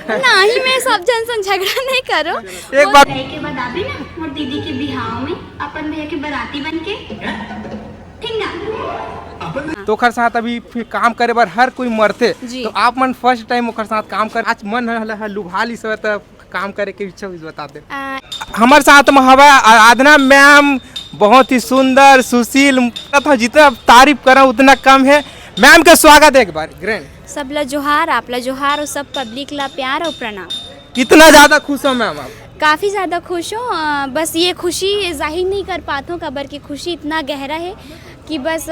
ना ही मैं सब जन से झगड़ा नहीं करो। एक बात के बाद आबे ना मोर दीदी के बिहाव में अपन भैया के बराती बन के ठीक ना। तो ओकर साथ अभी फिर काम करे बर हर कोई मरते, जी। तो आप मन फर्स्ट टाइम ओकर साथ काम कर आज मन है लुभाली सब त काम करे के इच्छा हुई बताते। हमारे साथ में हवा आराधना मैम बहुत ही सुंदर सुशील था, जितना तारीफ करा उतना कम है। मैम का स्वागत है एक बार ग्रैंड। सब ला जोहार, आप ला जोहार और सब पब्लिक ला प्यार और प्रणाम। कितना ज्यादा खुश हो मैम आप? काफ़ी ज़्यादा खुश हूँ। बस ये खुशी जाहिर नहीं कर पाता हूँ खबर की खुशी इतना गहरा है कि बस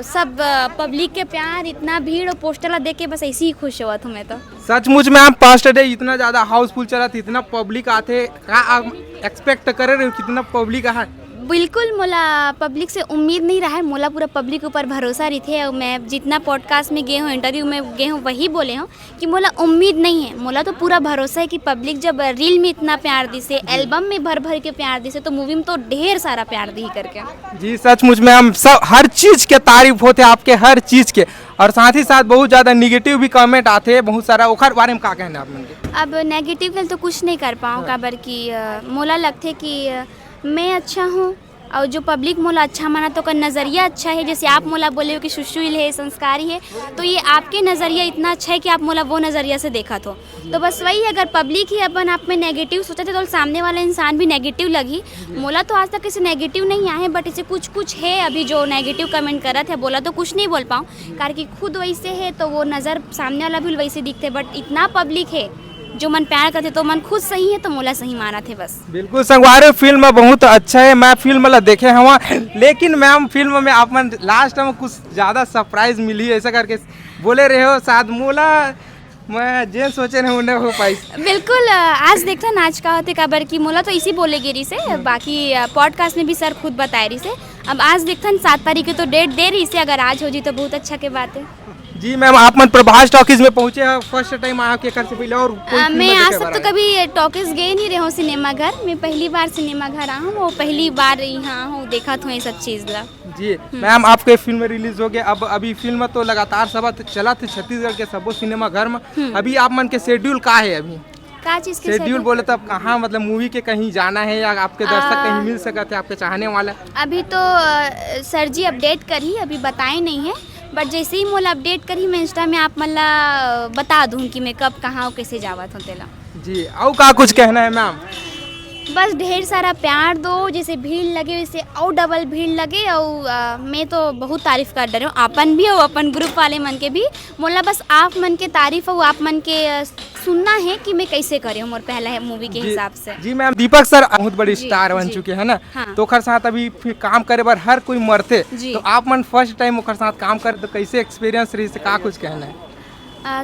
सब पब्लिक के प्यार इतना भीड़ और पोस्टर देख के बस ऐसे ही खुश हुआ था मैं तो। सचमुच में हम फर्स्ट डे इतना ज्यादा हाउसफुल चला था, इतना पब्लिक आते का आप एक्सपेक्ट करे रहे हो कितना पब्लिक आ? बिल्कुल मोला पब्लिक से उम्मीद नहीं रहा है, मोला पूरा पब्लिक ऊपर भरोसा रही थे। और मैं जितना पॉडकास्ट में गए हूँ इंटरव्यू में गए हूँ वही बोले हूँ कि मोला उम्मीद नहीं है, मोला तो पूरा भरोसा है कि पब्लिक जब रील में इतना प्यार दी से, एल्बम में भर भर के प्यार दी से, तो मूवी में तो ढेर सारा प्यार दी करके। जी सचमुच में हम सब हर चीज के तारीफ होते आपके हर चीज के, और साथ ही साथ बहुत ज्यादा निगेटिव भी कमेंट आते हैं बहुत सारा। ओखर बारे में क्या कहना आप मन? अब नेगेटिव के तो कुछ नहीं कर पाऊँ काबर कि मोला लगते कि मैं अच्छा हूँ और जो पब्लिक मोला अच्छा माना तो का नज़रिया अच्छा है। जैसे आप मोला बोले हो कि सुशील है, संस्कारी है, तो ये आपके नज़रिया इतना अच्छा है कि आप मोला वो नज़रिया से देखा तो बस वही। अगर पब्लिक ही अपन आप में नेगेटिव सोचा थे तो सामने वाला इंसान भी नेगेटिव लगी। मोला तो आज तक किसी नेगेटिव नहीं आए, बट इसे कुछ कुछ है अभी जो नेगेटिव कमेंट कर रहा था, बोला तो कुछ नहीं बोल पाऊँ कारण कि खुद वैसे है तो वो नज़र सामने वाला भी वैसे दिखते, बट इतना पब्लिक है जो मन प्यार करते तो मन खुद सही है तो मोला सही माना थे बस। बिल्कुल संगवारे फिल्म बहुत अच्छा है, मैं फिल्म ला देखे हवा, लेकिन मैम फिल्म में आप मन लास्ट में कुछ ज़्यादा सरप्राइज मिली ऐसा करके बोले रहे हो, शायद मोला मैं जे सोचे नहीं उन्हें हो पाई। बिल्कुल आज देखता नाच का होते काबर की मोला तो इसी बोले गिरी से, बाकी पॉडकास्ट में भी सर खुद बताए रही से। अब आज देखता 7 तारीख के तो डेट दे रही से, अगर आज हो जी तो बहुत अच्छा के बात है। जी मैम आप मन प्रभास टॉकीज में पहुंचे हैं फर्स्ट टाइम आके कर से पहले और कोई फिल्म मैं देखे आज तक बारे तो में? कभी टॉकीज गए नहीं रहे हूँ सिनेमा घर, मैं पहली बार सिनेमा घर आया हूँ, वो पहली बार यहाँ हूँ देखा था ये सब चीज़ ला। जी मैम आपके फिल्म रिलीज हो गए, अब अभी फिल्म तो लगातार सब चला थे छत्तीसगढ़ के सबो सिनेमा घर में, अभी आप मन के शेड्यूल का है अभी? का चीज़ के शेड्यूल बोले तो अब कहाँ मतलब मूवी के कहीं जाना है या आपके दर्शक कहीं मिल सकते हैं आपके चाहने वाला? अभी तो सर जी अपडेट करी, अभी बताए नहीं है, बट जैसे ही मोला अपडेट करी मैं इंस्टा में आप मला बता दूँ कि मैं कब कहाँ और कैसे जावत हूँ तेला। जी और का कुछ कहना है मैम? बस ढेर सारा प्यार दो, जैसे भीड़ लगे वैसे और डबल भीड़ लगे। और मैं तो बहुत तारीफ कर रही हूँ अपन भी और अपन ग्रुप वाले मन के भी, मोला बस आप मन के तारीफ और आप मन के सुनना है कि मैं कैसे करे हूँ मोर पहला है मूवी के हिसाब से। जी मैम दीपक सर बहुत बड़ी जी, स्टार बन जी। चुके हैं ना, हाँ। तो ओकर साथ अभी फिर काम करे बर हर कोई मरते, जी। तो आप मन फर्स्ट टाइम ओकर साथ काम करे तो कैसे एक्सपीरियंस रही से का कुछ कहना है?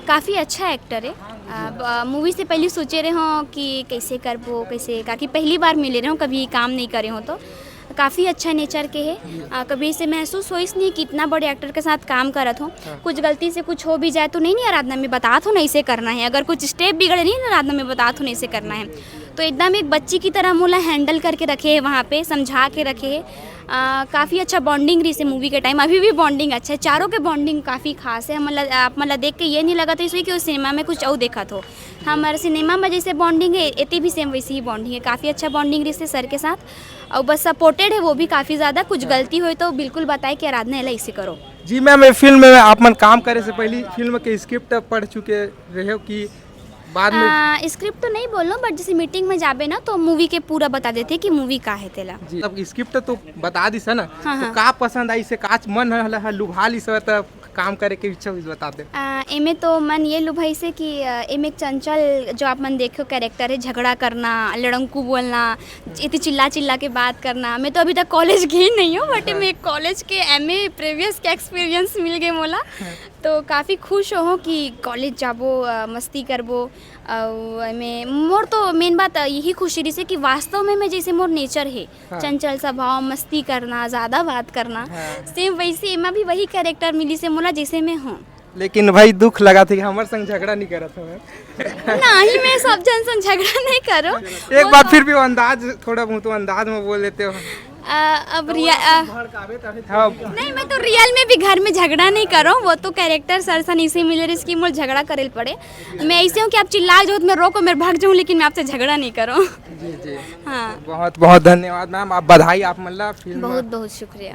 काफ़ी अच्छा एक्टर है। मूवी से पहले सोचे रहे हो कि कैसे करबो कैसे, काकि पहली बार मिले रहे हो, कभी काम नहीं करे हो, तो काफ़ी अच्छा नेचर के है। कभी से महसूस हो इसलिए कि इतना बड़े एक्टर के साथ काम करत हो, कुछ गलती से कुछ हो भी जाए तो नहीं आराधना में बता तो नहीं से करना है, अगर कुछ स्टेप बिगड़े नहीं आराधना में बता तो नहीं से करना है, तो एकदम एक बच्ची की तरह मोला हैंडल करके रखे है, वहाँ पे समझा के रखे है। काफ़ी अच्छा बॉन्डिंग रही से मूवी के टाइम, अभी भी बॉन्डिंग अच्छा है, चारों के बॉन्डिंग काफ़ी खास है। मतलब आप मतलब देख के ये नहीं लगा था इसलिए कि उस सिनेमा में कुछ और देखा तो हमारे सिनेमा में जैसे बॉन्डिंग है इतनी भी सेम वैसी ही बॉन्डिंग है, काफ़ी अच्छा बॉन्डिंग रही से सर के साथ, और बस सपोर्टेड है वो भी काफ़ी ज़्यादा। कुछ गलती हुई तो बिल्कुल बताए कि आराधना एला इसे करो। जी मैम फिल्म में आप मन काम करे से पहले फिल्म के स्क्रिप्ट पढ़ चुके रहे हो कि बाद में? स्क्रिप्ट तो नहीं बोलो, बट जैसे मीटिंग में जाबे ना तो मूवी के पूरा बता देते कि मूवी का है तेला। जी अब स्क्रिप्ट तो बता दी ना, हाँ, तो हाँ। का पसंद आई से काच मन लुभाली से तो काम करे के इच्छा हुई बता दे। एमे तो मन ये लुभाई से कि एमे एक चंचल जो आप मन देखो कैरेक्टर है, झगड़ा करना, लड़ंकू बोलना, इतनी चिल्ला चिल्ला के बात करना। मैं तो अभी तक कॉलेज गई नहीं हूँ, बट मैं कॉलेज के एमए प्रीवियस के एक्सपीरियंस मिल गए मोला, तो काफ़ी खुश हो कि कॉलेज जाबो, मस्ती करबो। और मैं मोर तो मेन बात यही खुशी रही से कि वास्तव में मैं जैसे मोर नेचर है, हाँ। चंचल स्वभाव, मस्ती करना, ज़्यादा बात करना, हाँ। सेम वैसे एमा भी वही कैरेक्टर मिली से मोला जैसे मैं हूँ। लेकिन भाई दुख लगा था कि हमारे संग झगड़ा नहीं करा था मैं। ना ही मैं सब जन से झगड़ा नहीं करो। एक बार फिर भी वो अंदाज थोड़ा बहुत अंदाज में बोल लेते हो। अब नहीं, मैं तो रियल में भी घर में झगड़ा नहीं कर रहा हूँ, वो तो कैरेक्टर सरसन इसे मिले इसकी मोल झगड़ा करे पड़े। मैं ऐसे हूँ कि आप चिल्ला जाओ तो मैं रोको, मैं भाग जाऊँ, लेकिन मैं आपसे झगड़ा नहीं कर रहा हूँ। जी जी, हाँ, बहुत बहुत धन्यवाद मैम, आप बधाई, आप मतलब फिल्म बहुत बहुत शुक्रिया।